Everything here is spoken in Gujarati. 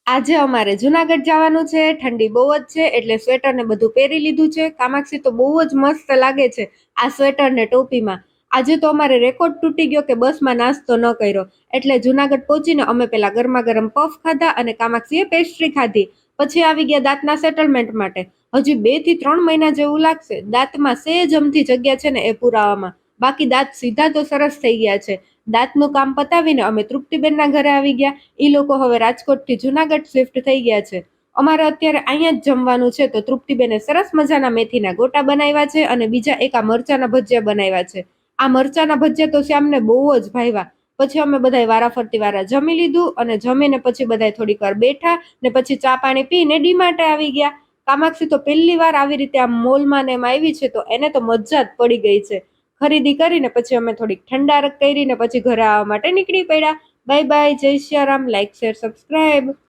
આજે અમારે જુનાગઢ જવાનું છે. ઠંડી બહુ જ છે એટલે સ્વેટર ને બધું પહેરી લીધું છે. કામાક્ષી તો બહુ જ મસ્ત લાગે છે આ સ્વેટર ને ટોપીમાં. આજે તો અમારે રેકોર્ડ તૂટી ગયો કે બસમાં નાસ્તો ન કર્યો. એટલે જુનાગઢ પહોંચીને અમે પેલા ગરમા ગરમ પફ ખાધા અને કામાક્ષીએ પેસ્ટ્રી ખાધી. પછી આવી ગયા દાંતના સેટલમેન્ટ માટે. હજી 2 થી 3 મહિના જેવું લાગશે. દાંતમાં સેજ અમથી જગ્યા છે ને એ પુરાવામાં. બાકી દાંત સીધા તો સરસ થઈ ગયા છે. દાંતનું કામ પતાવીને અમે તૃપ્તિબેનના ઘરે આવી ગયા. ઈ લોકો હવે રાજકોટથી જુનાગઢ શિફ્ટ થઈ ગયા છે. અમારે અત્યારે અહીંયા જ જમવાનું છે તો તૃપ્તિબેને સરસ મજાના મેથીના ગોટા બનાવ્યા છે અને બીજા એક આ મરચાના ભજીયા બનાવ્યા છે. આ મરચાના ભજીયા તો શ્યામને બહુ જ ભાવ્યા. પછી અમે બધાય વારાફરતી વારા જમી લીધું અને જમીને પછી બધાય થોડીક વાર બેઠા ને પછી ચા પાણી પીને ડીમાર્ટે આવી ગયા. કામાક્ષી તો પહેલી વાર આવી રીતે આમ મોલમાં ને એમ આવી છે તો એને તો મજા જ પડી ગઈ છે. ખરીદી કરીને પછી અમે થોડીક ઠંડારક કરીને પછી ઘરે આવવા માટે નીકળી પડ્યા. બાય બાય, જય સિયારામ. Like share subscribe.